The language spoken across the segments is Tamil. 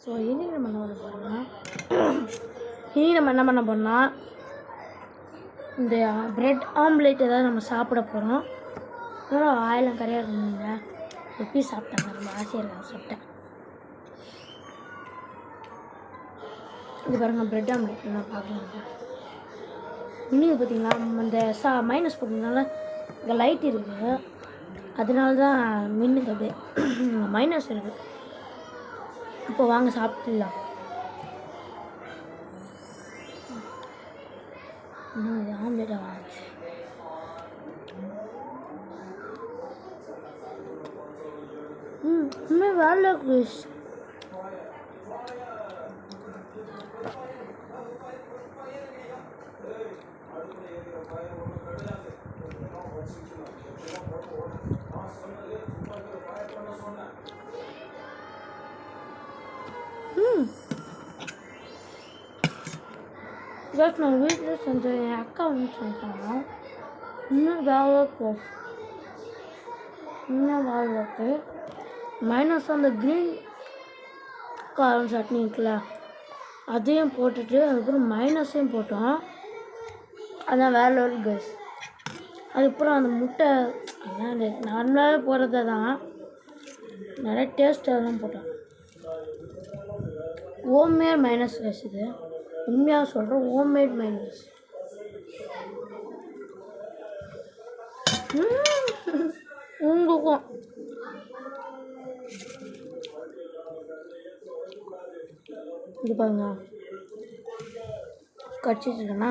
ஸோ இனி நம்ம என்ன பண்ண போகிறோம்னா இந்த ப்ரெட் ஆம்லேட் ஏதாவது நம்ம சாப்பிட போகிறோம். இன்னும் ஆயிலம் கரையாக இருக்குங்க. ஒரு பீஸ் சாப்பிட்டாங்க, ரொம்ப ஆசையாக இருக்காங்க சாப்பிட்டேன். இது பாருங்கள், ப்ரெட் ஆம்லேட் நான் பார்க்கலாம். இன்னும் பார்த்தீங்களா, இந்த மைனஸ் போட்டதுனால இங்கே லைட் இருக்குது, அதனால தான் மின்னுக்கு அப்படியே மைனஸ் இருக்குது. இப்போ வாங்க சாப்பிட்டுலாம். இன்னும் இது ஆம்லேட்டாக வாங்கிச்சு. இன்னும் வேலை குஷ் நான் வீட்டில் செஞ்சேன். என் அக்கா வந்து செஞ்சாங்க. இன்னும் வேலை இருக்கு. மைனஸ் அந்த க்ரீன் காரம் சட்னி இருக்குல்ல, அதையும் போட்டுட்டு அதுக்கப்புறம் மைனஸையும் போட்டோம். அதான் வேலை ஒரு கேஸ். அதுக்கப்புறம் அந்த முட்டை நார்மலாகவே போடுறது தான், நிறைய டேஸ்ட் அதெல்லாம் போட்டோம். ஹோம்மேட் மைனஸ் ரைஸ் இது, உண்மையாக சொல்கிறேன், ஹோம்மேட் மைனஸ். உங்களுக்கும் இது பாருங்க, கடிச்சிட்டுருக்கேண்ணா.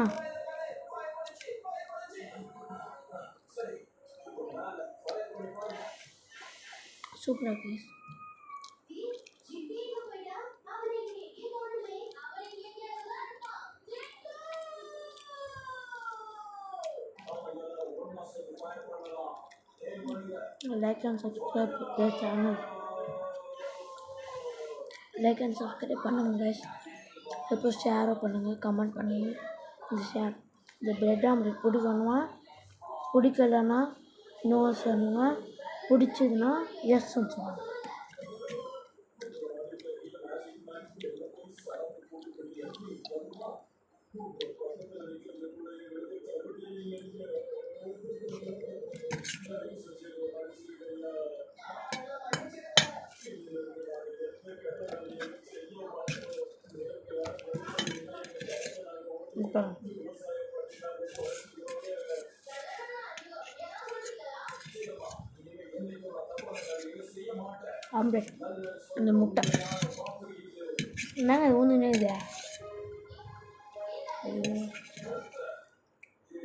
சூப்பராக piece. Like and subscribe their channel. Like and subscribe பண்ணுங்கள் கைஸ். இப்போ ஷேரும் பண்ணுங்கள், கமெண்ட் பண்ணுங்கள். இந்த ப்ரெட் ஆம்லேட் பிடிக்கணுமா, பிடிக்கலன்னா நோ சொல்லுங்க, பிடிச்சதுன்னா எஸ்ன்னு சொல்லுங்கள். இப்போ ஆம்லேட், இந்த முட்டை என்னங்க ஊந்துனே இது?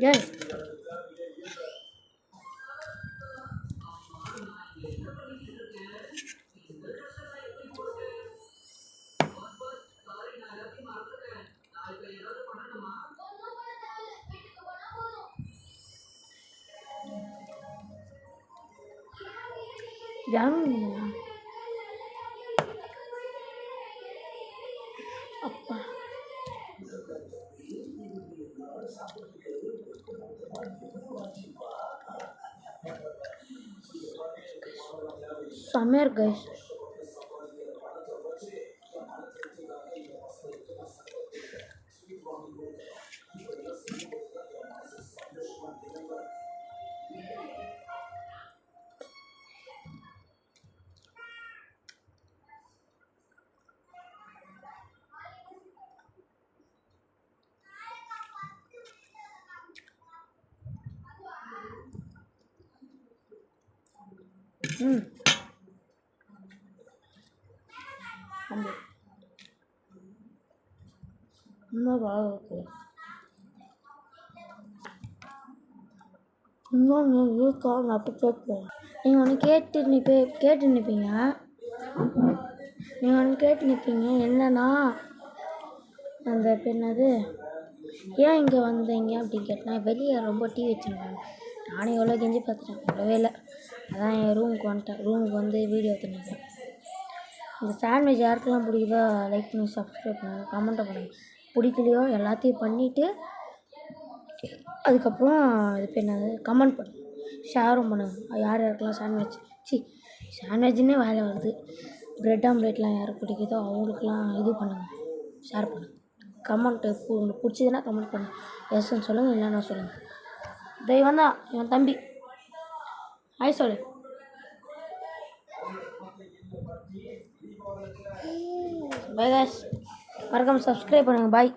ஏய் யாருங்க அப்பா? செமையாக கைஸ். ஆம்லேட் இன்னும் வாழ இருக்கு. இன்னொன்று இருக்கா, நான் அப்போ கேட்பேன். நீங்கள் ஒன்று கேட்டு நிற்பீங்க. என்னன்னா அந்த என்னது, ஏன் இங்கே வந்தீங்க அப்படின்னு கேட்டேன். வெளியே ரொம்ப டீ வச்சுருக்காங்க. நானும் எவ்வளோ கெஞ்சி பார்த்துட்டேன், விடவே இல்லை. அதான் என் ரூமுக்கு வந்துட்டேன். ரூமுக்கு வந்து வீடியோ எடுத்துனேன். இந்த சாண்ட்விச் யாருக்கெல்லாம் பிடிக்குதோ லைக் பண்ணி சப்ஸ்கிரைப் பண்ணுங்கள், கமெண்ட்டை பண்ணுங்கள். பிடிக்கலையோ எல்லாத்தையும் பண்ணிவிட்டு அதுக்கப்புறம் இது என்னது கமெண்ட் பண்ணுங்கள், ஷேரும் பண்ணுங்கள். யார் யாருக்கெல்லாம் சாண்ட்விச் சாண்ட்விச்சுன்னே வேலை வருது. ப்ரெட் ஆம்லேட்லாம் யாருக்கு பிடிக்குதோ அவங்களுக்குலாம் இது பண்ணுங்கள், ஷேர் பண்ணுங்கள். கமெண்ட்டு உங்களுக்கு பிடிச்சதுன்னா கமெண்ட் பண்ணுங்கள், எஸ்ன்னு சொல்லுங்கள், இல்லைன்னா சொல்லுங்கள். இவன் தான் இவன் தம்பி. ஹாய் சொல்லு. பை காய்ஸ், மறக்காமல் சப்ஸ்கிரைப் பண்ணுங்கள். பாய்.